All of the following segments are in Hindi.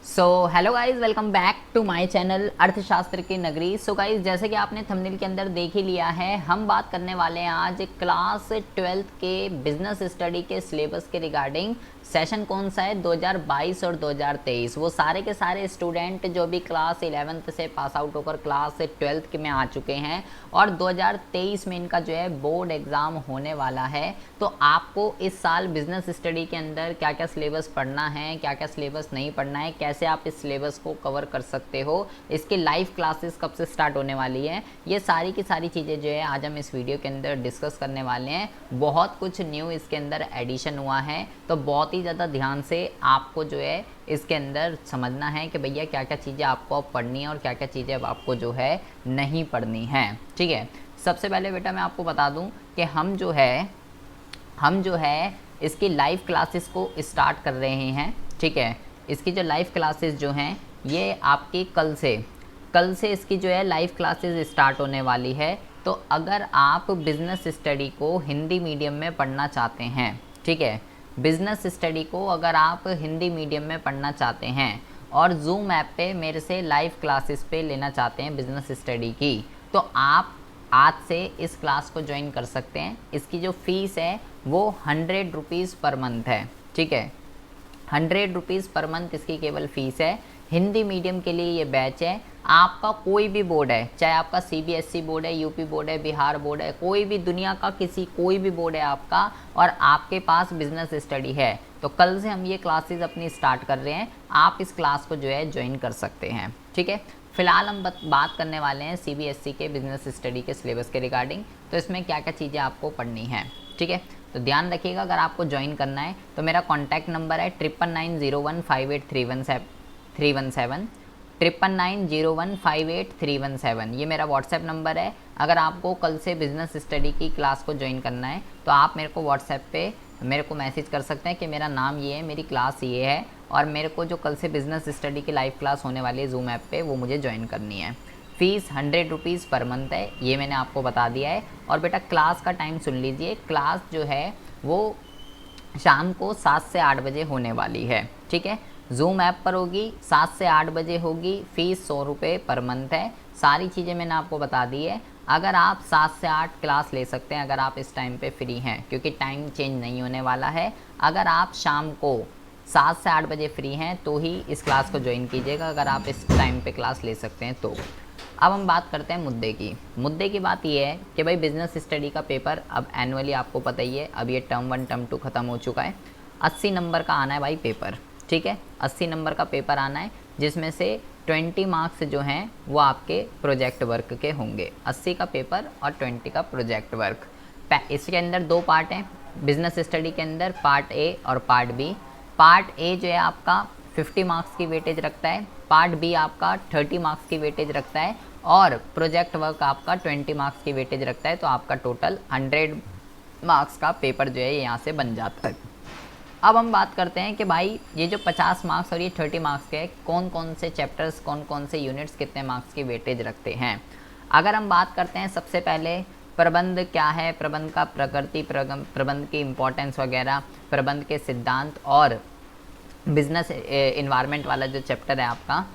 So hello guys, welcome back to my channel अर्थशास्त्र की नगरी। सो गाइज, जैसे कि आपने थंबनेल के अंदर देख ही लिया है, हम बात करने वाले हैं आज क्लास 12th के बिजनेस स्टडी के सिलेबस के रिगार्डिंग। सेशन कौन सा है? 2022 और 2023। वो सारे के सारे स्टूडेंट जो भी क्लास 11th से पास आउट होकर क्लास 12th के में आ चुके हैं और 2023 में इनका जो है बोर्ड एग्ज़ाम होने वाला है। तो आपको इस साल बिजनेस स्टडी के अंदर क्या क्या सिलेबस पढ़ना है, क्या क्या सिलेबस नहीं पढ़ना है, कैसे आप इस सिलेबस को कवर कर सकते हो, इसकी लाइव क्लासेस कब से स्टार्ट होने वाली है, ये सारी की सारी चीज़ें जो है आज हम इस वीडियो के अंदर डिस्कस करने वाले हैं। बहुत कुछ न्यू इसके अंदर एडिशन हुआ है, तो बहुत ही ज़्यादा ध्यान से आपको जो है इसके अंदर समझना है कि भैया क्या क्या चीज़ें आपको अब पढ़नी है और क्या क्या चीज़ें अब आपको जो है नहीं पढ़नी है। ठीक है, सबसे पहले बेटा मैं आपको बता दूं कि हम जो है इसकी लाइव क्लासेस को स्टार्ट कर रहे हैं। ठीक है, इसकी जो लाइव क्लासेस जो हैं ये आपकी कल से इसकी जो है लाइव क्लासेस स्टार्ट होने वाली है। तो अगर आप बिज़नेस स्टडी को हिंदी मीडियम में पढ़ना चाहते हैं, ठीक है, बिज़नेस स्टडी को अगर आप हिंदी मीडियम में पढ़ना चाहते हैं और जूम ऐप पे मेरे से लाइव क्लासेस पे लेना चाहते हैं बिज़नेस स्टडी की, तो आप आज से इस क्लास को ज्वाइन कर सकते हैं। इसकी जो फ़ीस है वो 100 रुपीज़ पर मंथ है। ठीक है, 100 रुपीज़ पर मंथ इसकी केवल फ़ीस है। हिंदी मीडियम के लिए ये बैच है। आपका कोई भी बोर्ड है, चाहे आपका सीबीएसई बोर्ड है, यूपी बोर्ड है, बिहार बोर्ड है, कोई भी दुनिया का कोई भी बोर्ड है आपका, और आपके पास बिजनेस स्टडी है, तो कल से हम ये क्लासेस अपनी स्टार्ट कर रहे हैं। आप इस क्लास को जो है ज्वाइन कर सकते हैं। ठीक है, फिलहाल हम बात करने वाले हैं सीबीएसई के बिजनेस स्टडी के सिलेबस के रिगार्डिंग। तो इसमें क्या क्या चीज़ें आपको पढ़नी है। ठीक है, तो ध्यान रखिएगा, अगर आपको ज्वाइन करना है तो मेरा कॉन्टैक्ट नंबर है 9990158317 9990158317। ये मेरा व्हाट्सएप नंबर है। अगर आपको कल से बिज़नेस स्टडी की क्लास को ज्वाइन करना है तो आप मेरे को व्हाट्सएप पे मेरे को मैसेज कर सकते हैं कि मेरा नाम ये है, मेरी क्लास ये है, और मेरे को जो कल से बिज़नेस स्टडी की लाइव क्लास होने वाली है जूम ऐप पे, वो मुझे ज्वाइन करनी है। फ़ीस 100 रुपीज़ पर मंथ है, ये मैंने आपको बता दिया है। और बेटा क्लास का टाइम सुन लीजिए, क्लास जो है वो शाम को 7 से 8 बजे होने वाली है। ठीक है, जूम ऐप पर होगी, 7 से 8 बजे होगी। फ़ीस 100 रुपये पर मंथ है। सारी चीज़ें मैंने आपको बता दी है। अगर आप 7 से 8 क्लास ले सकते हैं अगर आप इस टाइम पे फ्री हैं, क्योंकि टाइम चेंज नहीं होने वाला है। अगर आप शाम को 7 से 8 बजे फ्री हैं तो ही इस क्लास को ज्वाइन कीजिएगा, अगर आप इस टाइम पे क्लास ले सकते हैं तो। अब हम बात करते हैं मुद्दे की बात ये है कि भाई बिज़नेस स्टडी का पेपर अब एनुअली आपको पता ही है, अब ये टर्म 1 टर्म 2 ख़त्म हो चुका है। 80 नंबर का आना है भाई पेपर। ठीक है, 80 नंबर का पेपर आना है, जिसमें से 20 मार्क्स जो हैं वो आपके प्रोजेक्ट वर्क के होंगे। 80 का पेपर और 20 का प्रोजेक्ट वर्क। इसके अंदर 2 पार्ट हैं बिज़नेस स्टडी के अंदर, पार्ट ए और पार्ट बी। पार्ट ए जो है आपका 50 मार्क्स की वेटेज रखता है, पार्ट बी आपका 30 मार्क्स की वेटेज रखता है, और प्रोजेक्ट वर्क आपका 20 मार्क्स की वेटेज रखता है। तो आपका टोटल 100 मार्क्स का पेपर जो है यहाँ से बन जाता है। अब हम बात करते हैं कि भाई ये जो 50 मार्क्स और ये 30 मार्क्स के कौन कौन से चैप्टर्स, कौन कौन से यूनिट्स कितने मार्क्स की वेटेज रखते हैं। अगर हम बात करते हैं सबसे पहले प्रबंध क्या है, प्रबंध का प्रकृति, प्रबंध की इम्पोर्टेंस वगैरह, प्रबंध के सिद्धांत और बिजनेस इन्वायरमेंट वाला जो चैप्टर है आपका,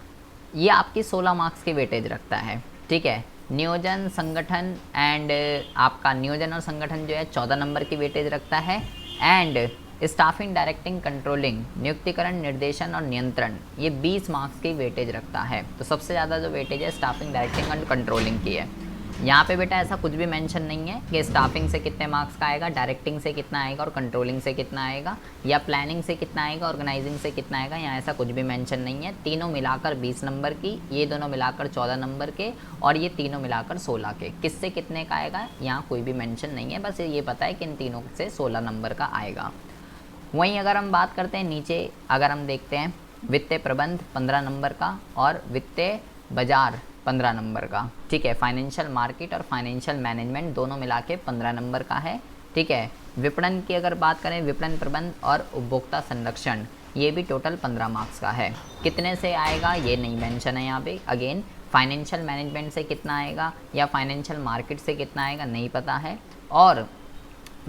ये आपकी 16 मार्क्स की वेटेज रखता है। ठीक है, नियोजन संगठन एंड आपका नियोजन और संगठन जो है 14 नंबर की वेटेज रखता है। एंड स्टाफिंग, डायरेक्टिंग, कंट्रोलिंग, नियुक्तिकरण, निर्देशन और नियंत्रण, ये 20 मार्क्स की वेटेज रखता है। तो सबसे ज़्यादा जो वेटेज है स्टाफिंग, डायरेक्टिंग एंड कंट्रोलिंग की है। यहाँ पे बेटा ऐसा कुछ भी मेंशन नहीं है कि स्टाफिंग से कितने मार्क्स का आएगा, डायरेक्टिंग से कितना आएगा और कंट्रोलिंग से कितना आएगा, या प्लानिंग से कितना आएगा, ऑर्गेनाइजिंग से कितना आएगा। यहाँ ऐसा कुछ भी मेंशन नहीं है। तीनों मिलाकर 20 नंबर की, ये दोनों मिलाकर 14 नंबर के, और ये तीनों मिलाकर 16 के। किससे कितने का आएगा यहाँ कोई भी मेंशन नहीं है, बस ये पता है कि इन तीनों से 16 नंबर का आएगा। वहीं अगर हम बात करते हैं नीचे, अगर हम देखते हैं वित्तीय प्रबंध 15 नंबर का और वित्तीय बाजार 15 नंबर का। ठीक है, फाइनेंशियल मार्केट और फाइनेंशियल मैनेजमेंट दोनों मिला के 15 नंबर का है। ठीक है, विपणन की अगर बात करें, विपणन प्रबंध और उपभोक्ता संरक्षण, ये भी टोटल 15 मार्क्स का है। कितने से आएगा ये नहीं मेंशन है यहाँ पे। अगेन फाइनेंशियल मैनेजमेंट से कितना आएगा या फाइनेंशियल मार्केट से कितना आएगा नहीं पता है, और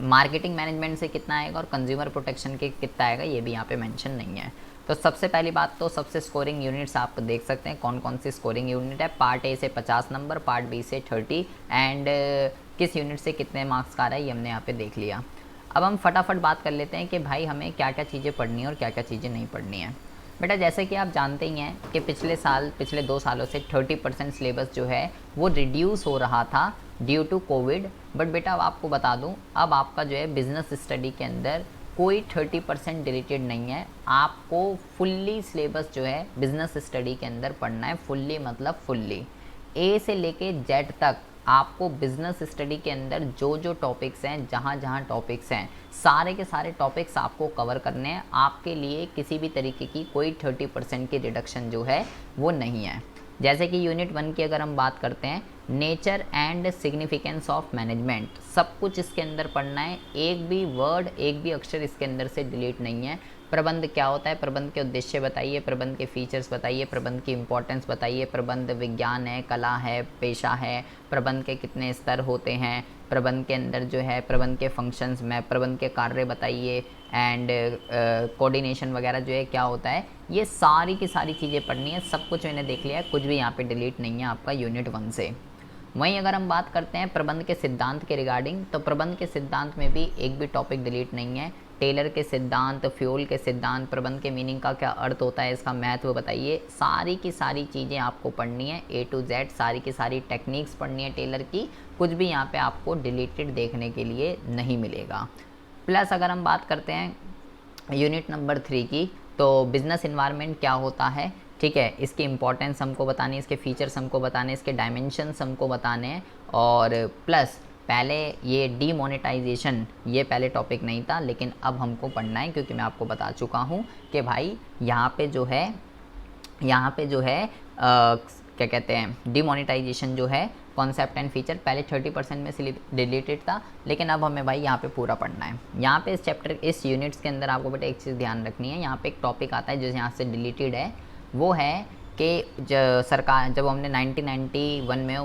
मार्केटिंग मैनेजमेंट से कितना आएगा और कंज्यूमर प्रोटेक्शन के कितना आएगा ये भी यहाँ पे मेंशन नहीं है। तो सबसे पहली बात तो सबसे स्कोरिंग यूनिट्स आप देख सकते हैं कौन कौन सी स्कोरिंग यूनिट है। पार्ट ए से 50 नंबर, पार्ट बी से 30 एंड किस यूनिट से कितने मार्क्स का आ रहा है ये हमने यहाँ पे देख लिया। अब हम फटाफट बात कर लेते हैं कि भाई हमें क्या क्या चीज़ें पढ़नी है और क्या क्या चीज़ें नहीं पढ़नी है। बेटा जैसे कि आप जानते ही हैं कि पिछले 2 सालों से 30% सिलेबस जो है वो रिड्यूस हो रहा था ड्यू टू कोविड। बट बेटा अब आपको बता दूं, अब आपका जो है बिजनेस स्टडी के अंदर कोई 30% डिलीटेड नहीं है। आपको फुल्ली सिलेबस जो है बिजनेस स्टडी के अंदर पढ़ना है। फुल्ली मतलब फुल्ली ए से लेके जेड तक आपको बिजनेस स्टडी के अंदर जो जो टॉपिक्स हैं, जहाँ जहाँ टॉपिक्स हैं, सारे के सारे टॉपिक्स आपको कवर करने हैं। आपके लिए किसी भी तरीके की कोई 30% की रिडक्शन जो है वो नहीं है। जैसे कि यूनिट 1 की अगर हम बात करते हैं, nature and significance of management, सब कुछ इसके अंदर पढ़ना है। एक भी वर्ड, एक भी अक्षर इसके अंदर से डिलीट नहीं है। प्रबंध क्या होता है, प्रबंध के उद्देश्य बताइए, प्रबंध के फीचर्स बताइए, प्रबंध की इंपॉर्टेंस बताइए, प्रबंध विज्ञान है, कला है, पेशा है, प्रबंध के कितने स्तर होते हैं, प्रबंध के अंदर जो है प्रबंध के फंक्शंस में प्रबंध के कार्य बताइए एंड कोऑर्डिनेशन वगैरह जो है क्या होता है, ये सारी की सारी चीज़ें पढ़नी है। सब कुछ मैंने देख लिया है, कुछ भी यहाँ पे डिलीट नहीं है आपका यूनिट 1 से। वहीं अगर हम बात करते हैं प्रबंध के सिद्धांत के रिगार्डिंग, तो प्रबंध के सिद्धांत में भी एक भी टॉपिक डिलीट नहीं है। टेलर के सिद्धांत, फ्यूल के सिद्धांत, प्रबंध के मीनिंग का क्या अर्थ होता है, इसका महत्व बताइए, सारी की सारी चीज़ें आपको पढ़नी है ए टू जेड। सारी की सारी टेक्निक्स पढ़नी है टेलर की। कुछ भी यहाँ पे आपको डिलीटेड देखने के लिए नहीं मिलेगा। प्लस अगर हम बात करते हैं यूनिट नंबर 3 की, तो बिजनेस इन्वायरमेंट क्या होता है, ठीक है, इसकी इंपॉर्टेंस हमको बतानी है, इसके फीचर्स हमको बताने, इसके डायमेंशंस हमको बताने हैं। और प्लस पहले ये डीमोनेटाइजेशन, ये पहले टॉपिक नहीं था, लेकिन अब हमको पढ़ना है, क्योंकि मैं आपको बता चुका हूँ कि भाई यहाँ पे जो है क्या कहते हैं, डीमोनेटाइजेशन जो है कॉन्सेप्ट एंड फीचर पहले 30% में डिलीटेड था, लेकिन अब हमें भाई यहाँ पे पूरा पढ़ना है। यहाँ पे इस यूनिट्स के अंदर आपको बेटा एक चीज़ ध्यान रखनी है। यहाँ पे एक टॉपिक आता है जो यहाँ से डिलीटेड है, वो है कि सरकार, जब हमने 1991 में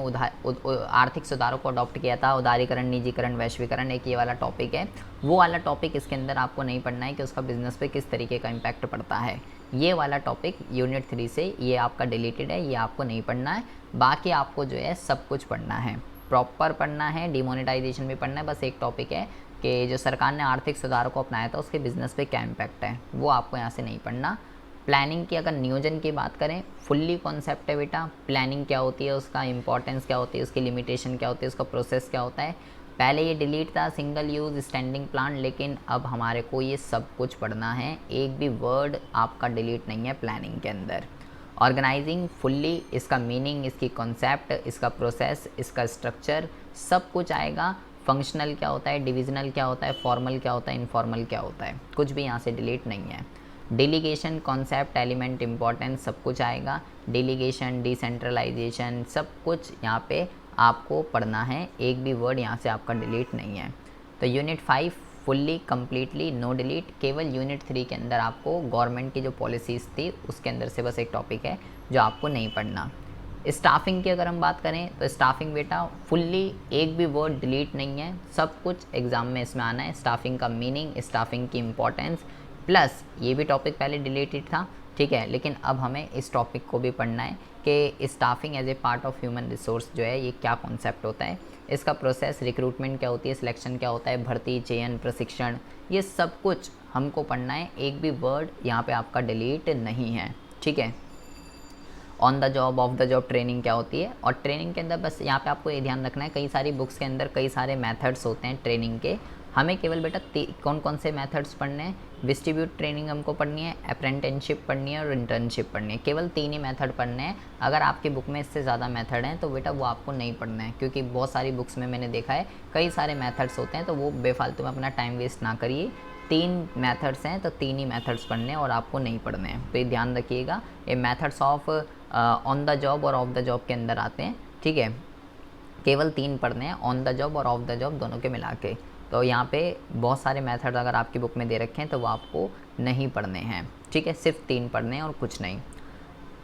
आर्थिक सुधारों को अडॉप्ट किया था, उदारीकरण, निजीकरण, वैश्वीकरण, एक ये वाला टॉपिक है। वो वाला टॉपिक इसके अंदर आपको नहीं पढ़ना है कि उसका बिजनेस पे किस तरीके का इम्पैक्ट पड़ता है। ये वाला टॉपिक यूनिट 3 से ये आपका डिलीटेड है, ये आपको नहीं पढ़ना है। बाकी आपको जो है सब कुछ पढ़ना है, प्रॉपर पढ़ना है, डिमोनेटाइजेशन भी पढ़ना है। बस एक टॉपिक है कि जो सरकार ने आर्थिक सुधारों को अपनाया था उसके बिजनेस पे क्या इम्पैक्ट है, वो आपको यहाँ से नहीं पढ़ना। प्लानिंग की अगर नियोजन की बात करें, फुल्ली कॉन्सेप्ट है बेटा। प्लानिंग क्या होती है, उसका इंपॉर्टेंस क्या होती है, उसकी लिमिटेशन क्या होती है, उसका प्रोसेस क्या होता है। पहले ये डिलीट था, सिंगल यूज़ स्टैंडिंग प्लान, लेकिन अब हमारे को ये सब कुछ पढ़ना है। एक भी वर्ड आपका डिलीट नहीं है प्लानिंग के अंदर। ऑर्गेनाइजिंग फुल्ली, इसका मीनिंग, इसकी कॉन्सेप्ट, इसका प्रोसेस, इसका स्ट्रक्चर, सब कुछ आएगा। फंक्शनल क्या होता है, डिविजनल क्या होता है, फॉर्मल क्या होता है, इनफॉर्मल क्या होता है, कुछ भी यहाँ से डिलीट नहीं है। डेलीगेशन, कॉन्सेप्ट, एलिमेंट, इम्पॉर्टेंस, सब कुछ आएगा। डेलीगेशन, डिसेंट्रलाइजेशन, सब कुछ यहाँ पे आपको पढ़ना है। एक भी वर्ड यहाँ से आपका डिलीट नहीं है। तो unit 5 fully completely no delete. केवल यूनिट 3 के अंदर आपको गवर्नमेंट की जो पॉलिसीज़ थी उसके अंदर से बस एक टॉपिक है जो आपको नहीं पढ़ना। स्टाफिंग की अगर हम बात करें, तो स्टाफिंग बेटा फुल्ली एक भी वर्ड डिलीट नहीं है, सब कुछ एग्ज़ाम में इसमें आना है। स्टाफिंग का मीनिंग, स्टाफिंग की इम्पोर्टेंस, प्लस ये भी टॉपिक पहले डिलीटेड था, ठीक है, लेकिन अब हमें इस टॉपिक को भी पढ़ना है कि staffing as a part of human resource जो है ये क्या कॉन्सेप्ट होता है, इसका प्रोसेस, रिक्रूटमेंट क्या होती है, सिलेक्शन क्या होता है, भर्ती, चयन, प्रशिक्षण, ये सब कुछ हमको पढ़ना है। एक भी वर्ड यहाँ पे आपका डिलीट नहीं है, ठीक है। On the job, of the job training क्या होती है, और ट्रेनिंग के अंदर बस यहाँ पे आपको ये ध्यान रखना है, कई सारी बुक्स के अंदर कई सारे मेथड्स होते हैं ट्रेनिंग के। हमें केवल बेटा कौन कौन से मेथड्स पढ़ने हैं, डिस्ट्रीब्यूट ट्रेनिंग हमको पढ़नी है, अप्रेंटिसशिप पढ़नी है और इंटर्नशिप पढ़नी है। केवल 3 ही मेथड पढ़ने हैं। अगर आपकी बुक में इससे ज़्यादा मेथड हैं तो बेटा वो आपको नहीं पढ़ना है, क्योंकि बहुत सारी बुक्स में मैंने देखा है कई सारे मेथड्स होते हैं, तो वो बेफालतू में अपना टाइम वेस्ट ना करिए। 3 मेथड्स हैं तो 3 ही मेथड्स पढ़ने हैं और आपको नहीं पढ़ने हैं, तो ये ध्यान रखिएगा। ये methods of on the job और ऑफ द जॉब के अंदर आते हैं, ठीक है। केवल 3 पढ़ने हैं, ऑन द जॉब और ऑफ द जॉब दोनों के मिला के। तो यहाँ पे बहुत सारे मेथड अगर आपकी बुक में दे रखे हैं तो वो आपको नहीं पढ़ने हैं, ठीक है, सिर्फ 3 पढ़ने हैं और कुछ नहीं।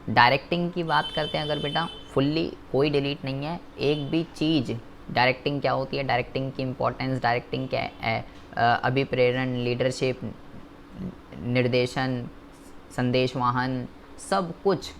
डायरेक्टिंग की बात करते हैं अगर बेटा, फुल्ली कोई डिलीट नहीं है, एक भी चीज़। डायरेक्टिंग क्या होती है, डायरेक्टिंग की इंपॉर्टेंस, डायरेक्टिंग क्या है, अभिप्रेरण, लीडरशिप, निर्देशन, संदेश वाहन, सब कुछ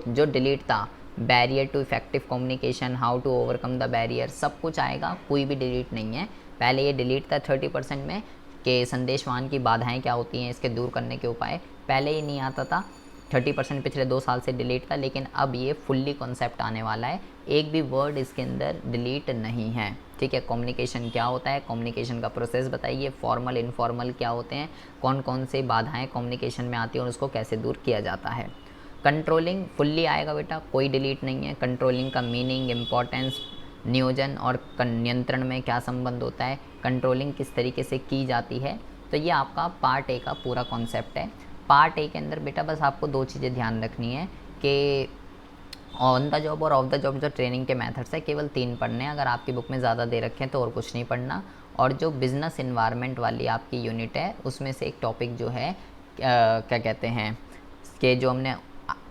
जो डिलीट था, barrier to effective communication, how to overcome the barrier, सब कुछ आएगा, कोई भी डिलीट नहीं है। पहले ये डिलीट था 30% में कि संदेश वाहन की बाधाएं क्या होती हैं, इसके दूर करने के उपाय, पहले ये नहीं आता था। 30% पिछले 2 साल से डिलीट था, लेकिन अब ये फुल्ली कॉन्सेप्ट आने वाला है, एक भी वर्ड इसके अंदर डिलीट नहीं है। ठीक है, कम्युनिकेशन क्या होता है, कम्युनिकेशन का प्रोसेस बताइए, फॉर्मल इनफॉर्मल क्या होते हैं, कौन कौन से बाधाएं कम्युनिकेशन में आती हैं और उसको कैसे दूर किया जाता है। कंट्रोलिंग फुल्ली आएगा बेटा, कोई डिलीट नहीं है। कंट्रोलिंग का मीनिंग, इम्पोर्टेंस, नियोजन और नियंत्रण में क्या संबंध होता है, कंट्रोलिंग किस तरीके से की जाती है, तो ये आपका पार्ट ए का पूरा कॉन्सेप्ट है। पार्ट ए के अंदर बेटा बस आपको 2 चीज़ें ध्यान रखनी है कि ऑन द जॉब और ऑफ द जॉब जो ट्रेनिंग के मेथड्स है, केवल 3 पढ़ने हैं। अगर आपकी बुक में ज़्यादा दे रखे हैं तो और कुछ नहीं पढ़ना। और जो बिज़नेस इन्वायरमेंट वाली आपकी यूनिट है, उसमें से एक टॉपिक जो है क्या कहते हैं कि जो हमने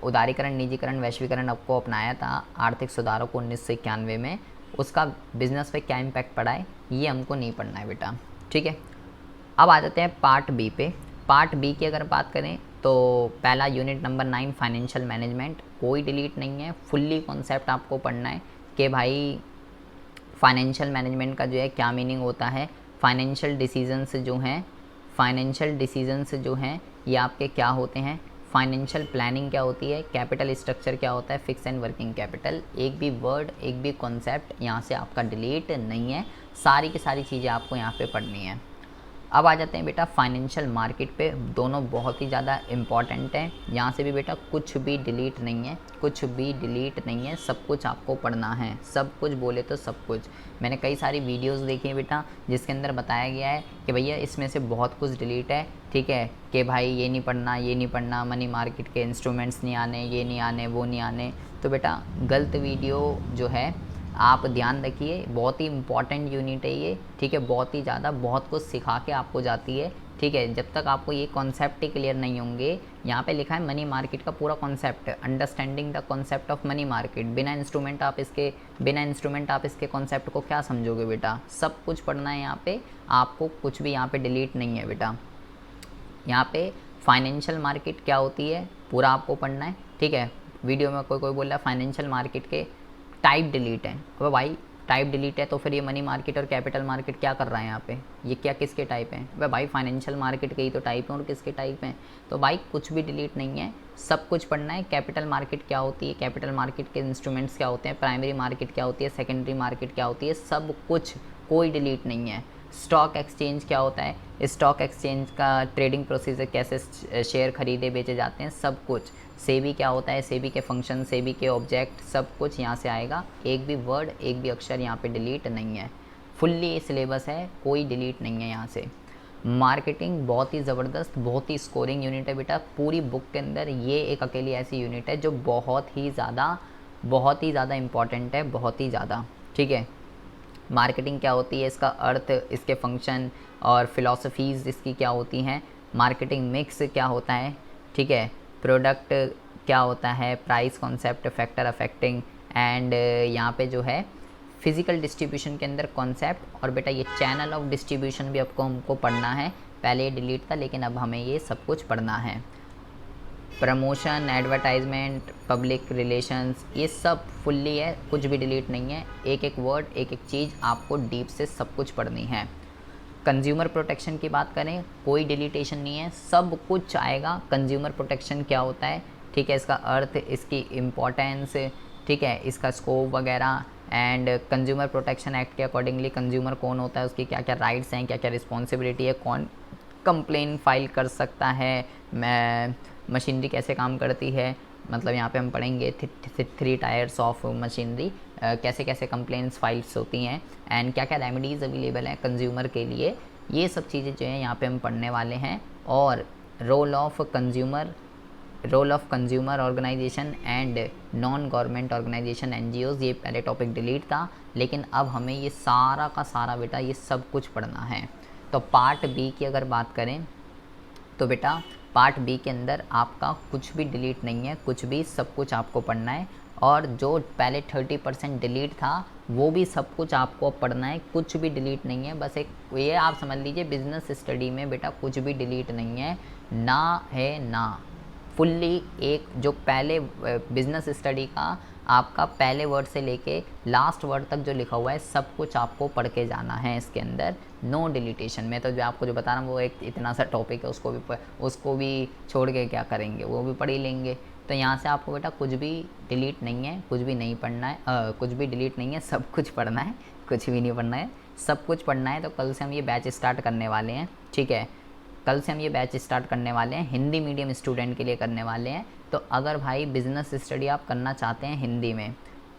उदारीकरण, निजीकरण, वैश्वीकरण आपको अपनाया था आर्थिक सुधारों को 1991 में, उसका बिज़नेस पे क्या इम्पैक्ट पड़ा है, ये हमको नहीं पढ़ना है बेटा। ठीक है, अब आ जाते हैं पार्ट बी पे। पार्ट बी की अगर बात करें तो पहला यूनिट नंबर 9 फाइनेंशियल मैनेजमेंट, कोई डिलीट नहीं है, फुल्ली कॉन्सेप्ट आपको पढ़ना है कि भाई फाइनेंशियल मैनेजमेंट का जो है क्या मीनिंग होता है, फाइनेंशियल डिसीजंस जो हैं ये आपके क्या होते हैं, फाइनेंशियल प्लानिंग क्या होती है, कैपिटल स्ट्रक्चर क्या होता है, फिक्स एंड वर्किंग कैपिटल। एक भी वर्ड, एक भी कॉन्सेप्ट यहाँ से आपका डिलीट नहीं है, सारी की सारी चीज़ें आपको यहाँ पे पढ़नी है। अब आ जाते हैं बेटा फाइनेंशियल मार्केट पे, दोनों बहुत ही ज़्यादा इम्पॉर्टेंट हैं। यहाँ से भी बेटा कुछ भी डिलीट नहीं है, कुछ भी डिलीट नहीं है, सब कुछ आपको पढ़ना है, सब कुछ बोले तो सब कुछ। मैंने कई सारी वीडियोस देखी हैं बेटा जिसके अंदर बताया गया है कि भैया इसमें से बहुत कुछ डिलीट है। ठीक है, कि भाई ये नहीं पढ़ना, ये नहीं पढ़ना, मनी मार्केट के इंस्ट्रूमेंट्स नहीं आने, ये नहीं आने, वो नहीं आने, तो बेटा गलत वीडियो जो है आप ध्यान रखिए, बहुत ही इंपॉर्टेंट यूनिट है ये। ठीक है, बहुत ही ज़्यादा, बहुत कुछ सिखा के आपको जाती है। ठीक है, जब तक आपको ये कॉन्सेप्ट ही क्लियर नहीं होंगे, यहाँ पे लिखा है मनी मार्केट का पूरा concept, understanding the concept of money market. बिना इंस्ट्रूमेंट आप इसके कॉन्सेप्ट को क्या समझोगे बेटा, सब कुछ पढ़ना है यहाँ पे आपको, कुछ भी यहाँ पे डिलीट नहीं है बेटा। यहाँ पे फाइनेंशियल मार्केट क्या होती है पूरा आपको पढ़ना है। ठीक है, वीडियो में कोई बोल रहा है फाइनेंशियल मार्केट के टाइप डिलीट है, अब भाई टाइप डिलीट है तो फिर ये मनी मार्केट और कैपिटल मार्केट क्या कर रहा है यहाँ पे, ये क्या किसके टाइप हैं, वह भाई फाइनेंशियल मार्केट के ही तो टाइप हैं और किसके टाइप हैं, तो भाई कुछ भी डिलीट नहीं है, सब कुछ पढ़ना है। कैपिटल मार्केट क्या होती है, कैपिटल मार्केट के इंस्ट्रूमेंट्स क्या होते हैं, प्राइमरी मार्केट क्या होती है, सेकेंडरी मार्केट क्या होती है, सब कुछ, कोई डिलीट नहीं है। स्टॉक एक्सचेंज क्या होता है, स्टॉक एक्सचेंज का ट्रेडिंग प्रोसीजर, कैसे शेयर खरीदे बेचे जाते हैं, सब कुछ। सेबी क्या होता है, सेबी के फंक्शन, सेबी के ऑब्जेक्ट, सब कुछ यहाँ से आएगा। एक भी वर्ड, एक भी अक्षर यहाँ पे डिलीट नहीं है, फुल्ली सिलेबस है, कोई डिलीट नहीं है यहाँ से। मार्केटिंग बहुत ही ज़बरदस्त, बहुत ही स्कोरिंग यूनिट है बेटा, पूरी बुक के अंदर ये एक अकेली ऐसी यूनिट है जो बहुत ही ज़्यादा इम्पॉर्टेंट है, बहुत ही ज़्यादा। ठीक है, मार्केटिंग क्या होती है, इसका अर्थ, इसके फंक्शन और फिलॉसफीज़ इसकी क्या होती हैं, मार्केटिंग मिक्स क्या होता है, ठीक है, प्रोडक्ट क्या होता है, price concept, factor affecting and यहाँ पे जो है फिज़िकल डिस्ट्रीब्यूशन के अंदर कॉन्सेप्ट, और बेटा ये चैनल ऑफ डिस्ट्रीब्यूशन भी आपको हमको पढ़ना है। पहले ये डिलीट था लेकिन अब हमें ये सब कुछ पढ़ना है। प्रमोशन, एडवर्टाइजमेंट, पब्लिक रिलेशंस, ये सब फुल्ली है, कुछ भी डिलीट नहीं है, एक एक वर्ड, एक एक चीज़ आपको डीप से सब कुछ पढ़नी है। कंज्यूमर प्रोटेक्शन की बात करें, कोई डिलीटेशन नहीं है, सब कुछ आएगा। कंज्यूमर प्रोटेक्शन क्या होता है, ठीक है, इसका अर्थ, इसकी इम्पोर्टेंस, ठीक है, इसका स्कोप वगैरह, एंड कंज्यूमर प्रोटेक्शन एक्ट के अकॉर्डिंगली कंज्यूमर कौन होता है, उसकी क्या क्या राइट्स हैं, क्या क्या रिस्पॉन्सिबिलिटी है, कौन कंप्लेन फाइल कर सकता है, मशीनरी कैसे काम करती है, मतलब यहाँ पे हम पढ़ेंगे 3 टायर्स ऑफ मशीनरी, कैसे कैसे कंप्लेंट्स फाइल्स होती हैं, एंड क्या क्या रेमेडीज़ अवेलेबल हैं कंज्यूमर के लिए, ये सब चीज़ें जो है यहाँ पे हम पढ़ने वाले हैं। और role of consumer organisation and non government organisation NGOs, ये पहले टॉपिक डिलीट था, लेकिन अब हमें ये सारा का सारा बेटा ये सब कुछ पढ़ना है। तो पार्ट बी की अगर बात करें तो बेटा पार्ट बी के अंदर आपका कुछ भी डिलीट नहीं है, कुछ भी, सब कुछ आपको पढ़ना है। और जो पहले 30% डिलीट था वो भी सब कुछ आपको पढ़ना है, कुछ भी डिलीट नहीं है। बस एक ये आप समझ लीजिए बिज़नेस स्टडी में बेटा कुछ भी डिलीट नहीं है, ना है ना। फुल्ली एक जो पहले बिजनेस स्टडी का आपका पहले वर्ड से लेके लास्ट वर्ड तक जो लिखा हुआ है सब कुछ आपको पढ़ के जाना है इसके अंदर, नो डिलीटेशन। मैं तो जो आपको जो बता रहा हूँ वो एक इतना सा टॉपिक है, उसको भी छोड़ के क्या करेंगे, वो भी पढ़ ही लेंगे। तो यहाँ से आपको बेटा कुछ भी डिलीट नहीं है, कुछ भी नहीं पढ़ना है, कुछ भी डिलीट नहीं है, सब कुछ पढ़ना है, कुछ भी नहीं पढ़ना है, सब कुछ पढ़ना है। तो कल से हम ये बैच स्टार्ट करने वाले हैं, ठीक है। कल से हम ये बैच स्टार्ट करने वाले हैं, हिंदी मीडियम स्टूडेंट के लिए करने वाले हैं। तो अगर भाई बिज़नेस स्टडी आप करना चाहते हैं हिंदी में,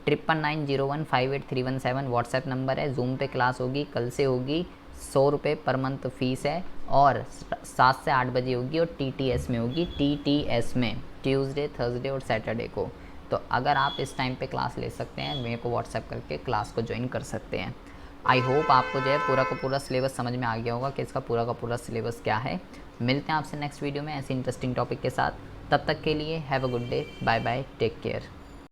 9990158317 व्हाट्सएप नंबर है। जूम पे क्लास होगी, कल से होगी, 100 रुपये पर मंथ फ़ीस है और 7 से 8 बजे होगी और TTS में होगी, TTS में ट्यूसडे, थर्सडे और सैटरडे को। तो अगर आप इस टाइम पे क्लास ले सकते हैं, मेरे को व्हाट्सएप करके क्लास को ज्वाइन कर सकते हैं। आई होप आपको जो है पूरा का पूरा सिलेबस समझ में आ गया होगा कि इसका पूरा का पूरा सिलेबस क्या है। मिलते हैं आपसे नेक्स्ट वीडियो में ऐसे इंटरेस्टिंग टॉपिक के साथ। तब तक के लिए have a good day, bye bye, take care.